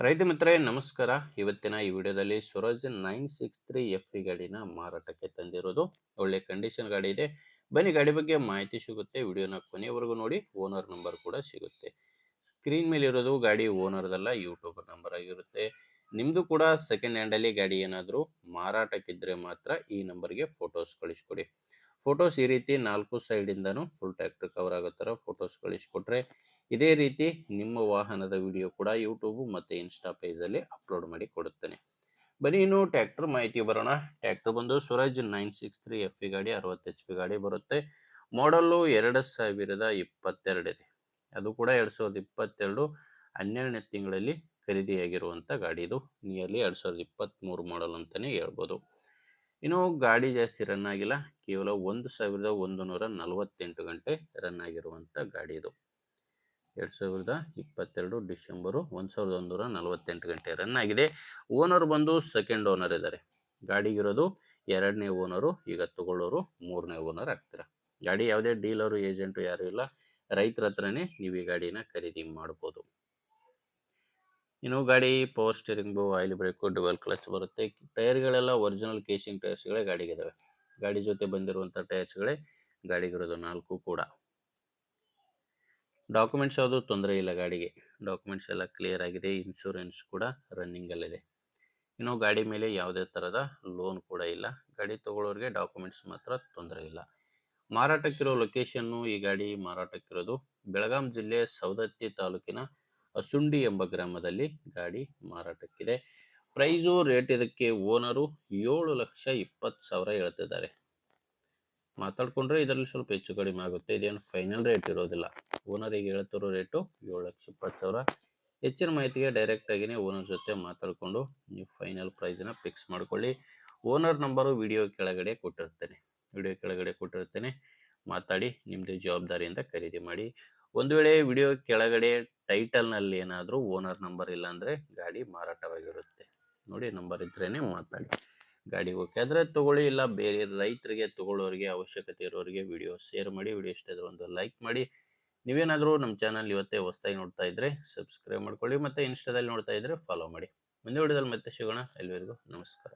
ರೈತ ಮಿತ್ರರೇ ನಮಸ್ಕಾರ. ಇವತ್ತಿನ ಈ ವಿಡಿಯೋದಲ್ಲಿ ಸ್ವರಾಜ್ 963 ಎಫ್ ಗಾಡಿನ ಮಾರಾಟಕ್ಕೆ ತಂದಿರೋದು. ಒಳ್ಳೆ ಕಂಡೀಷನ್ ಗಾಡಿ ಇದೆ. ಬನ್ನಿ ಗಾಡಿ ಬಗ್ಗೆ ಮಾಹಿತಿ ಸಿಗುತ್ತೆ. ವಿಡಿಯೋನ ಕೊನೆವರೆಗೂ ನೋಡಿ. ಓನರ್ ನಂಬರ್ ಕೂಡ ಸಿಗುತ್ತೆ. ಸ್ಕ್ರೀನ್ ಮೇಲೆ ಇರೋದು ಗಾಡಿ ಓನರ್ದಲ್ಲ, ಯೂಟ್ಯೂಬರ್ ನಂಬರ್ ಆಗಿರುತ್ತೆ. ನಿಮ್ದು ಕೂಡ ಸೆಕೆಂಡ್ ಹ್ಯಾಂಡ್ ಅಲ್ಲಿ ಗಾಡಿ ಏನಾದರೂ ಮಾರಾಟಕ್ಕಿದ್ರೆ ಮಾತ್ರ ಈ ನಂಬರ್ಗೆ ಫೋಟೋಸ್ ಕಳಿಸ್ಕೊಡಿ. ಫೋಟೋಸ್ ಈ ರೀತಿ 4 ಸೈಡ್ ಇಂದನೂ ಫುಲ್ ಟ್ರ್ಯಾಕ್ಟರ್ ಕವರ್ ಆಗೋ ಥರ ಫೋಟೋಸ್ ಕಳಿಸ್ಕೊಟ್ರೆ ಇದೇ ರೀತಿ ನಿಮ್ಮ ವಾಹನದ ವಿಡಿಯೋ ಕೂಡ ಯೂಟ್ಯೂಬ್ ಮತ್ತು ಇನ್ಸ್ಟಾ ಪೇಜಲ್ಲಿ ಅಪ್ಲೋಡ್ ಮಾಡಿ ಕೊಡುತ್ತೇನೆ. ಬನ್ನಿ ಇನ್ನು ಟ್ರ್ಯಾಕ್ಟರ್ ಮಾಹಿತಿ ಬರೋಣ. ಟ್ರ್ಯಾಕ್ಟರ್ ಬಂದು ಸ್ವರಾಜ್ 963 ಎಫ್ ಗಾಡಿ, 60 HP ಗಾಡಿ ಬರುತ್ತೆ. ಮಾಡಲ್ಲು 2022 ಇದೆ. ಅದು ಕೂಡ 2022 12ನೇ ತಿಂಗಳಲ್ಲಿ ಖರೀದಿಯಾಗಿರುವಂಥ ಗಾಡಿ. ಇದು ನಿಯರ್ಲಿ 2023 ಮಾಡಲ್ ಅಂತಲೇ ಹೇಳ್ಬೋದು. ಇನ್ನು ಗಾಡಿ ಜಾಸ್ತಿ ರನ್ ಆಗಿಲ್ಲ, ಕೇವಲ 1148 ಗಂಟೆ ರನ್ ಆಗಿರುವಂಥ ಗಾಡಿ ಇದು. 2022 ಡಿಸೆಂಬರು 1148 ಗಂಟೆ ರನ್ ಆಗಿದೆ. ಓನರ್ ಬಂದು ಸೆಕೆಂಡ್ ಓನರ್ ಇದ್ದಾರೆ. ಗಾಡಿಗಿರೋದು 2ನೇ ಓನರು. ಈಗ ತಗೊಳ್ಳೋರು 3ನೇ ಓನರ್ ಆಗ್ತಾರೆ. ಗಾಡಿ ಯಾವುದೇ ಡೀಲರು ಏಜೆಂಟು ಯಾರು ಇಲ್ಲ, ರೈತರ ಹತ್ರನೇ ನೀವು ಈ ಗಾಡಿನ ಖರೀದಿ ಮಾಡ್ಬೋದು. ಇನ್ನು ಗಾಡಿ power steering, oil break, dual clutch ಬರುತ್ತೆ. ಟೈರ್ಗಳೆಲ್ಲ ಒರಿಜಿನಲ್ ಕೇಸಿಂಗ್ ಟೈರ್ಸ್ಗಳೇ ಗಾಡಿಗಿದ್ದಾವೆ. ಗಾಡಿ ಜೊತೆ ಬಂದಿರುವಂಥ ಟೈರ್ಸ್ಗಳೇ ಗಾಡಿಗಿರೋದು 4 ಕೂಡ. ಡಾಕ್ಯುಮೆಂಟ್ಸ್ ಯಾವುದು ತೊಂದರೆ ಇಲ್ಲ ಗಾಡಿಗೆ. ಡಾಕ್ಯುಮೆಂಟ್ಸ್ ಎಲ್ಲ ಕ್ಲಿಯರ್ ಆಗಿದೆ. ಇನ್ಶೂರೆನ್ಸ್ ಕೂಡ ರನ್ನಿಂಗಲ್ಲಿದೆ. ಇನ್ನು ಗಾಡಿ ಮೇಲೆ ಯಾವುದೇ ಥರದ ಲೋನ್ ಕೂಡ ಇಲ್ಲ. ಗಾಡಿ ತೊಗೊಳ್ಳೋರಿಗೆ ಡಾಕ್ಯುಮೆಂಟ್ಸ್ ಮಾತ್ರ ತೊಂದರೆ ಇಲ್ಲ. ಮಾರಾಟಕ್ಕಿರೋ ಲೊಕೇಶನ್ನು, ಈ ಗಾಡಿ ಮಾರಾಟಕ್ಕಿರೋದು ಬೆಳಗಾಂ ಜಿಲ್ಲೆ ಸವದತ್ತಿ ತಾಲೂಕಿನ ಅಸುಂಡಿ ಎಂಬ ಗ್ರಾಮದಲ್ಲಿ ಗಾಡಿ ಮಾರಾಟಕ್ಕಿದೆ. ಪ್ರೈಸು ರೇಟ್ ಇದಕ್ಕೆ ಓನರು 7,20,000 ಹೇಳ್ತಿದ್ದಾರೆ. ಮಾತಾಡ್ಕೊಂಡ್ರೆ ಇದರಲ್ಲಿ ಸ್ವಲ್ಪ ಹೆಚ್ಚು ಕಡಿಮೆ ಆಗುತ್ತೆ. ಇದೇನು ಫೈನಲ್ ರೇಟ್ ಇರೋದಿಲ್ಲ. ಓನರಿಗೆ ಹೇಳ್ತಿರೋ ರೇಟು 7,20,000. ಹೆಚ್ಚಿನ ಮಾಹಿತಿಗೆ ಡೈರೆಕ್ಟ್ ಆಗಿನೇ ಓನರ್ ಜೊತೆ ಮಾತಾಡಿಕೊಂಡು ನೀವು ಫೈನಲ್ ಪ್ರೈಸ್ನ ಫಿಕ್ಸ್ ಮಾಡ್ಕೊಳ್ಳಿ. ಓನರ್ ನಂಬರು ವಿಡಿಯೋ ಕೆಳಗಡೆ ಕೊಟ್ಟಿರ್ತೇನೆ. ಮಾತಾಡಿ ನಿಮ್ಮದೇ ಜವಾಬ್ದಾರಿಯಿಂದ ಖರೀದಿ ಮಾಡಿ. ಒಂದು ವೇಳೆ ವಿಡಿಯೋ ಕೆಳಗಡೆ ಟೈಟಲ್ನಲ್ಲಿ ಏನಾದರೂ ಓನರ್ ನಂಬರ್ ಇಲ್ಲ ಅಂದರೆ ಗಾಡಿ ಮಾರಾಟವಾಗಿರುತ್ತೆ. ನೋಡಿ, ನಂಬರ್ ಇದ್ರೇ ಮಾತಾಡಿ. ಗಾಡಿ ಓಕೆ ಆದರೆ ತೊಗೊಳ್ಳಿ, ಇಲ್ಲ ಬೇರೆ ರೈತರಿಗೆ ತೊಗೊಳ್ಳೋರಿಗೆ ಅವಶ್ಯಕತೆ ಇರೋರಿಗೆ ವಿಡಿಯೋ ಶೇರ್ ಮಾಡಿ. ವಿಡಿಯೋ ಇಷ್ಟ ಇದ್ರೆ ಒಂದು ಲೈಕ್ ಮಾಡಿ. ನೀವೇನಾದರೂ ನಮ್ಮ ಚಾನಲ್ ಇವತ್ತೇ ಹೊಸದಾಗಿ ನೋಡ್ತಾ ಇದ್ದರೆ ಸಬ್ಸ್ಕ್ರೈಬ್ ಮಾಡ್ಕೊಳ್ಳಿ, ಮತ್ತು ಇನ್ಸ್ಟಾದಲ್ಲಿ ನೋಡ್ತಾ ಇದ್ದರೆ ಫಾಲೋ ಮಾಡಿ. ಮುಂದೆ ವಿಡಿಯೋದಲ್ಲಿ ಮತ್ತೆ ಸಿಗೋಣ. ಎಲ್ಲರಿಗೂ ನಮಸ್ಕಾರ.